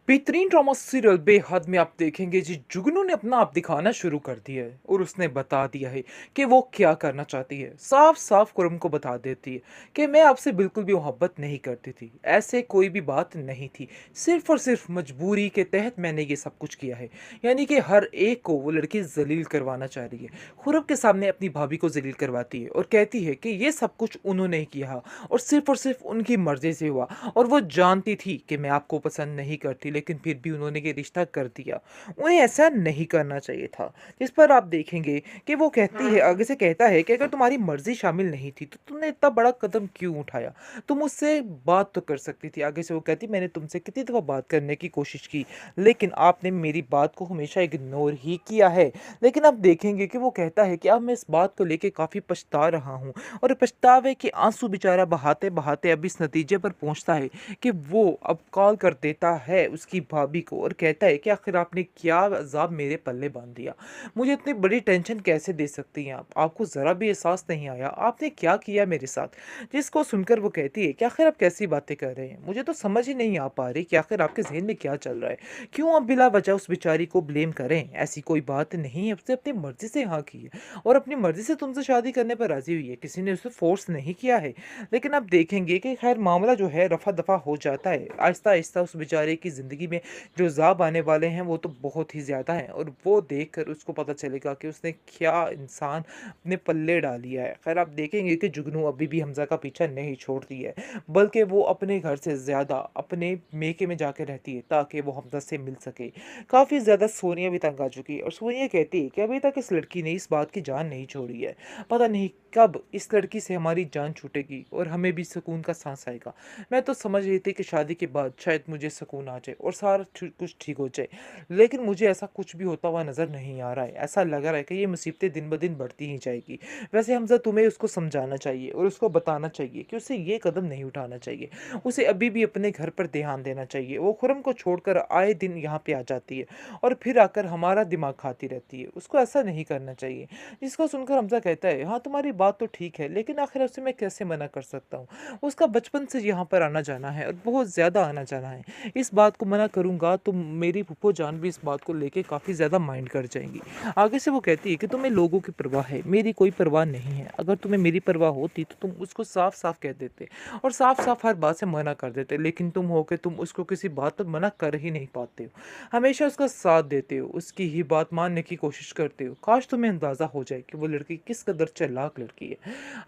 बेहतरीन drama serial बेहद में आप देखेंगे जी जुगनू ने अपना आप दिखाना शुरू कर दिया है और उसने बता दिया है कि वो क्या करना चाहती है। साफ साफ कुरम को बता देती है कि मैं आपसे बिल्कुल भी मोहब्बत नहीं करती थी, ऐसे कोई भी बात नहीं थी। सिर्फ और सिर्फ मजबूरी के तहत मैंने ये सब कुछ किया है। यानी कि हर एक को वो लड़की जलील करवाना चाह रही है। खुरम के सामने अपनी भाभी को जलील करवाती है और कहती है कि ये सब कुछ उन्होंने ही किया और सिर्फ उनकी मर्जी से हुआ। और वो जानती थी कि मैं आपको पसंद नहीं करती, लेकिन फिर भी उन्होंने ये रिश्ता कर दिया। उन्हें ऐसा नहीं करना चाहिए था। जिस पर आप देखेंगे कि वो कहती है, आगे से कहता है कि अगर तुम्हारी मर्जी शामिल नहीं थी तो तुमने इतना बड़ा कदम क्यों उठाया? तुम मुझसे बात तो कर सकती थी। आगे से वो कहती, मैंने तुमसे कितनी दफ़ा बात करने की कोशिश की, लेकिन आपने मेरी बात को हमेशा इग्नोर ही किया है। लेकिन आप देखेंगे कि वो कहता है कि अब मैं इस बात को लेके काफ़ी पछता रहा हूँ। और पछतावे के आंसू बेचारा बहाते बहाते अब इस नतीजे पर पहुंचता है कि वो अब कॉल कर देता है उसकी भाभी को और कहता है कि आखिर आपने क्या अज़ाब मेरे पल्ले बांध दिया? मुझे इतनी बड़ी टेंशन कैसे दे सकती हैं आप? आपको ज़रा भी एहसास नहीं आया? आपने क्या किया मेरे साथ? जिसको सुनकर वो कहती है कि आखिर आप कैसी बातें कर रहे हैं? मुझे तो समझ ही नहीं आ पा रही कि आखिर आपके ज़हन में क्या चल रहा है? क्यों आप बिला वजह उस बेचारी को ब्लेम करें? ऐसी कोई बात नहीं है, उसने अपनी मर्ज़ी से हाँ की है और अपनी मर्ज़ी से तुमसे शादी करने पर राज़ी हुई है, किसी ने उसे फ़ोर्स नहीं किया है। लेकिन आप देखेंगे कि खैर मामला जो है रफ़ा-दफ़ा हो जाता है। आहिस्ता-आहिस्ता उस बेचारे की ज़िंदगी में जो अज़ाब आने वाले हैं वो तो बहुत ही ज़्यादा हैं और वो देखकर उसको पता चलेगा कि उसने क्या इंसान अपने पल्ले डाल लिया है। खैर आप देखेंगे कि जुगनू अभी भी हमज़ा का पीछा नहीं छोड़ती है, बल्कि वो अपने घर से ज़्यादा अपने मेके में जाके रहती है ताकि वो हमज़ा से मिल सके। काफ़ी ज़्यादा सोनिया भी तंग आ चुकी है और सोनिया कहती है कि अभी तक इस लड़की ने इस बात की जान नहीं छोड़ी है। पता नहीं कब इस लड़की से हमारी जान छूटेगी और हमें भी सुकून का सांस आएगा। मैं तो समझ रही थी कि शादी के बाद शायद मुझे सुकून आ जाए और सारा कुछ ठीक हो जाए, लेकिन मुझे ऐसा कुछ भी होता हुआ नज़र नहीं आ रहा है। ऐसा लग रहा है कि ये मुसीबतें दिन ब दिन बढ़ती ही जाएगी। वैसे हमज़ा तुम्हें उसको समझाना चाहिए और उसको बताना चाहिए कि उसे ये कदम नहीं उठाना चाहिए। उसे अभी भी अपने घर पर ध्यान देना चाहिए। वो खुरम को छोड़कर आए दिन यहाँ पे आ जाती है और फिर आकर हमारा दिमाग खाती रहती है। उसको ऐसा नहीं करना चाहिए। जिसको सुनकर हमज़ा कहता है, हाँ तुम्हारी बात तो ठीक है, लेकिन आखिर उसे मैं कैसे मना कर सकता हूँ? उसका बचपन से यहाँ पर आना-जाना है और बहुत ज़्यादा आना-जाना है। इस बात को मना करूँगा तो मेरी फूफो जान भी इस बात को लेके काफ़ी ज़्यादा माइंड कर जाएँगी। आगे से वो कहती है कि तुम्हें लोगों की परवाह है, मेरी कोई परवाह नहीं है। अगर तुम्हें मेरी परवाह होती तो तुम उसको साफ-साफ कह देते और साफ-साफ हर बात से मना कर देते, लेकिन तुम हो के तुम उसको किसी बात पर मना कर ही नहीं पाते हो। हमेशा उसका साथ देते हो, उसकी ही बात मानने की कोशिश करते हो। काश तुम्हें अंदाज़ा हो जाए कि वो लड़की किस कदर चालाक लड़की है।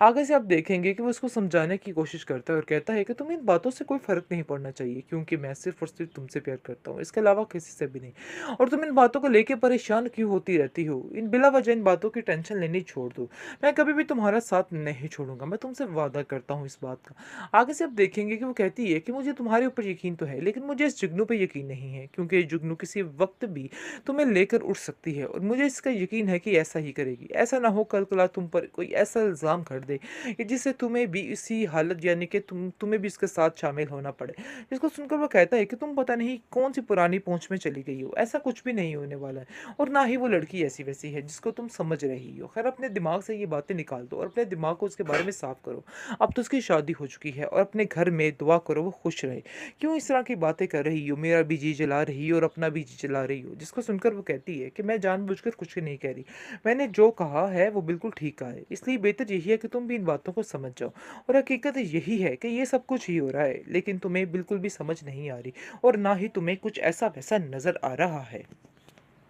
आगे से आप देखेंगे कि वो उसको समझाने की कोशिश करता है और कहता है कि तुम्हें इन बातों से कोई फ़र्क नहीं पड़ना चाहिए, क्योंकि मैं सिर्फ़ और सिर्फ़ तुमसे प्यार करता हूँ, इसके अलावा किसी से भी नहीं। और तुम इन बातों को लेके परेशान क्यों होती रहती हो? इन बिला वजह इन बातों की टेंशन लेनी छोड़ दो। मैं कभी भी तुम्हारा साथ नहीं छोड़ूँगा, मैं तुमसे वादा करता हूँ इस बात का। आगे से आप देखेंगे कि वो कहती है कि मुझे तुम्हारे ऊपर यकीन तो है, लेकिन मुझे इस जुगनू पे यकीन नहीं है, क्योंकि ये जुगनू किसी वक़्त भी तुम्हें लेकर उठ सकती है और मुझे इसका यकीन है कि ऐसा ही करेगी। ऐसा ना हो कल-कला तुम पर कोई ऐसा इल्ज़ाम कर दे कि जिससे तुम्हें भी इसी हालत, यानी कि तुम्हें भी इसके साथ शामिल होना पड़े। जिसको सुनकर वो कहता है कि तुम पता नहीं कौन-सी पुरानी पहुँच में चली गई हो, ऐसा कुछ भी नहीं होने वाला है और ना ही वो लड़की ऐसी-वैसी है जिसको तुम समझ रही हो। खैर अपने दिमाग से ये बातें निकाल दो और अपने दिमाग को उसके बारे में साफ करो। अब तो उसकी शादी हो चुकी है और अपने घर में दुआ करो वो खुश रहे। क्यों इस तरह की बातें कर रही हो? मेरा भी जी जला रही हो और अपना भी जी जला रही हो। जिसको सुनकर वो कहती है कि मैं जानबूझकर कुछ नहीं कह रही। मैंने जो कहा है वो बिल्कुल ठीक कहा है। इसलिए बेहतर यही है कि तुम भी इन बातों को समझ जाओ और हकीकत यही है कि ये सब कुछ ही हो रहा है, लेकिन तुम्हें बिल्कुल भी समझ नहीं आ रही और ना ही तुम्हें कुछ ऐसा-वैसा नज़र आ रहा है।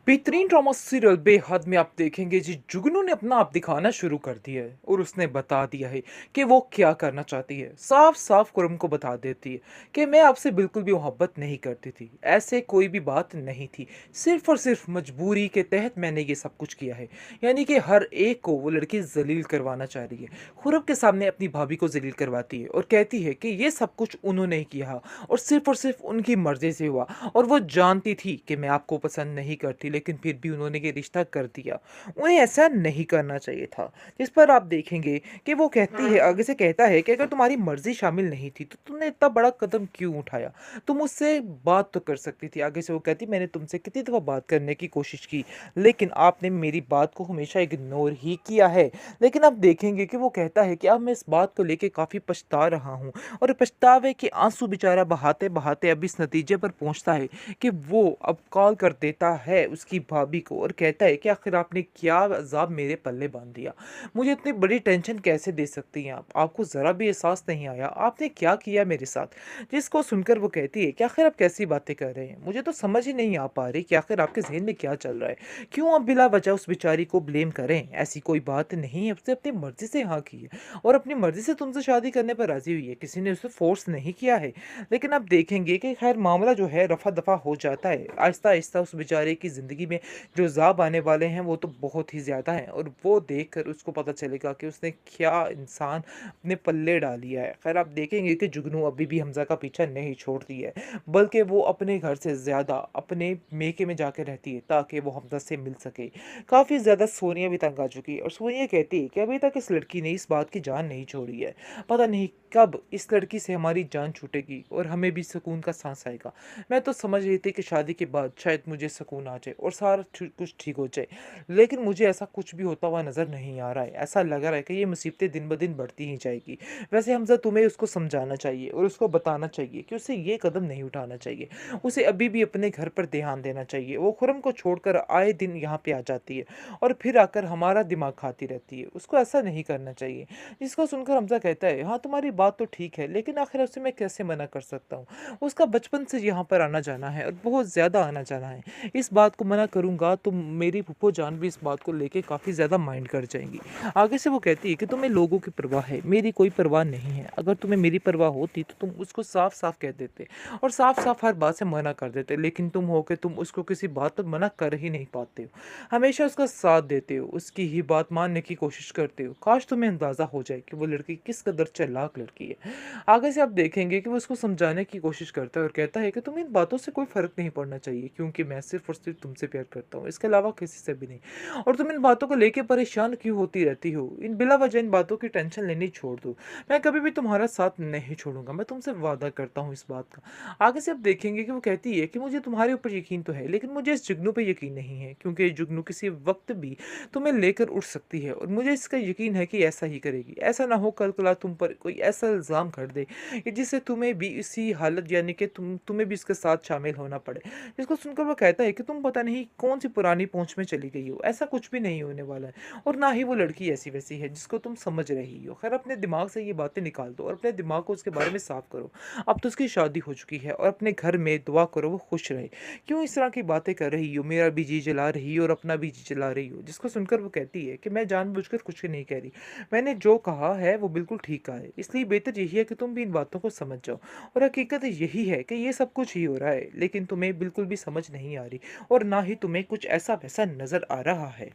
बेहतरीन ड्रामा सीरियल बेहद में आप देखेंगे जी जुगनू ने अपना आप दिखाना शुरू कर दिया है और उसने बता दिया है कि वो क्या करना चाहती है। साफ साफ कुरम को बता देती है कि मैं आपसे बिल्कुल भी मोहब्बत नहीं करती थी, ऐसे कोई भी बात नहीं थी। सिर्फ और सिर्फ मजबूरी के तहत मैंने ये सब कुछ किया है। यानी कि हर एक को वो लड़की जलील करवाना चाह रही है। खुरम के सामने अपनी भाभी को जलील करवाती है और कहती है कि ये सब कुछ उन्होंने ही किया और सिर्फ उनकी मर्जी से हुआ और वो जानती थी कि मैं आपको पसंद नहीं करती, थी, लेकिन फिर भी उन्होंने ये रिश्ता कर दिया। उन्हें ऐसा नहीं करना चाहिए था। जिस पर आप देखेंगे कि वो कहती है, आगे से कहता है कि अगर तुम्हारी मर्ज़ी शामिल नहीं थी, तो तुमने इतना बड़ा कदम क्यों उठाया? तुम मुझसे बात तो कर सकती थी। आगे से वो कहती, मैंने तुमसे कितनी दफ़ा बात करने की कोशिश की, लेकिन आपने मेरी बात को हमेशा इग्नोर ही किया है। लेकिन आप देखेंगे कि वो कहता है कि अब मैं इस बात को लेके काफ़ी पछता रहा हूँ, और पछतावे के आँसू बेचारा बहाते-बहाते अब इस नतीजे पर पहुँचता है कि वो अब कॉल कर देता है उसकी भाभी को और कहता है कि आखिर आपने क्या अज़ाब मेरे पल्ले बाँध दिया? मुझे इतनी बड़ी टेंशन कैसे दे सकती हैं आप? आपको ज़रा भी एहसास नहीं आया? आपने क्या किया मेरे साथ? जिसको सुनकर वो कहती है कि आखिर आप कैसी बातें कर रहे हैं? मुझे तो समझ ही नहीं आ पा रही कि आखिर आपके ज़हन में क्या चल रहा है? क्यों आप बिला वजह उस बेचारी को ब्लेम करें? ऐसी कोई बात नहीं है, उसने अपनी मर्ज़ी से हाँ की है और अपनी मर्ज़ी से तुमसे शादी करने पर राज़ी हुई है, किसी ने उसे फ़ोर्स नहीं किया है। लेकिन आप देखेंगे कि खैर मामला जो है रफ़ा-दफ़ा हो जाता है। आहिस्ता-आहिस्ता उस बेचारे की ज़िंदगी में जो अज़ाब आने वाले हैं वो तो बहुत ही ज़्यादा हैं, और वो देखकर उसको पता चलेगा कि उसने क्या इंसान अपने पल्ले डाल लिया है। खैर आप देखेंगे कि जुगनू अभी भी हमज़ा का पीछा नहीं छोड़ती है, बल्कि वो अपने घर से ज़्यादा अपने मेके में जाके रहती है ताकि वो हमज़ा से मिल सके। काफ़ी ज़्यादा सोनिया भी तंग आ चुकी है, और सोनिया कहती है कि अभी तक इस लड़की ने इस बात की जान नहीं छोड़ी है। पता नहीं कब इस लड़की से हमारी जान छूटेगी और हमें भी सुकून का साँस आएगा। मैं तो समझ रही थी कि शादी के बाद शायद मुझे सुकून आ जाए और सारा कुछ ठीक हो जाए। लेकिन मुझे ऐसा कुछ भी होता हुआ नज़र नहीं आ रहा है। ऐसा लग रहा है कि ये मुसीबतें दिन-ब-दिन बढ़ती ही जाएगी। वैसे हमज़ा तुम्हें उसको समझाना चाहिए और उसको बताना चाहिए कि उसे ये कदम नहीं उठाना चाहिए। उसे अभी भी अपने घर पर ध्यान देना चाहिए। वो खुर्रम को छोड़कर आए दिन यहाँ पे आ जाती है और फिर आकर हमारा दिमाग खाती रहती है। उसको ऐसा नहीं करना चाहिए। जिसको सुनकर हमज़ा कहता है, हाँ, तुम्हारी बात तो ठीक है, लेकिन आखिर उसे मैं कैसे मना कर सकता हूँ? उसका बचपन से यहाँ पर आना-जाना है और बहुत ज़्यादा आना-जाना है। इस बात को मना करूँगा तो मेरी फूफो जान भी इस बात को लेके काफ़ी ज़्यादा माइंड कर जाएँगी। आगे से वो कहती है कि तुम्हें लोगों की परवाह है, मेरी कोई परवाह नहीं है। अगर तुम्हें मेरी परवाह होती तो तुम उसको साफ-साफ कह देते और साफ-साफ हर बात से मना कर देते, लेकिन तुम हो के तुम उसको किसी बात पर मना कर ही नहीं पाते हो। हमेशा उसका साथ देते हो, उसकी ही बात मानने की कोशिश करते हो। काश तुम्हें अंदाज़ा हो जाए कि वो लड़की किस कदर चालाक लड़की है। आगे से आप देखेंगे कि वो उसको समझाने की कोशिश करता है और कहता है कि तुम्हें इन बातों से कोई फ़र्क नहीं पड़ना चाहिए, क्योंकि मैं सिर्फ़ और सिर्फ़ तुमसे प्यार करता हूँ, इसके अलावा किसी से भी नहीं। और तुम इन बातों को लेके परेशान क्यों होती रहती हो? इन बिला वजह इन बातों की टेंशन लेनी छोड़ दो। मैं कभी भी तुम्हारा साथ नहीं छोड़ूँगा, मैं तुमसे वादा करता हूँ इस बात का। आगे से आप देखेंगे कि वो कहती है कि मुझे तुम्हारे ऊपर यकीन तो है, लेकिन मुझे इस जुगनू पे यकीन नहीं है, क्योंकि ये जुगनू किसी वक़्त भी तुम्हें लेकर उठ सकती है और मुझे इसका यकीन है कि ऐसा ही करेगी। ऐसा ना हो कल-कला तुम पर कोई ऐसा इल्ज़ाम कर दे कि जिससे तुम्हें भी इसी हालत, यानी कि तुम्हें भी इसके साथ शामिल होना पड़े। जिसको सुनकर वो कहता है कि तुम पता नहीं कौन-सी पुरानी पहुँच में चली गई हो, ऐसा कुछ भी नहीं होने वाला है और ना ही वो लड़की ऐसी-वैसी है जिसको तुम समझ रही हो। खैर अपने दिमाग से ये बातें निकाल दो और अपने दिमाग को उसके बारे में साफ करो। अब तो उसकी शादी हो चुकी है और अपने घर में दुआ करो वो खुश रहे। क्यों इस तरह की बातें कर रही हो? मेरा भी जी जला रही हो और अपना भी जी जला रही हो। जिसको सुनकर वो कहती है कि मैं जानबूझकर कुछ नहीं कह रही। मैंने जो कहा है वो बिल्कुल ठीक कहा है। इसलिए बेहतर यही है कि तुम भी इन बातों को समझ जाओ और हकीकत यही है कि ये सब कुछ ही हो रहा है, लेकिन तुम्हें बिल्कुल भी समझ नहीं आ रही और ना ही तुम्हें कुछ ऐसा-वैसा नज़र आ रहा है।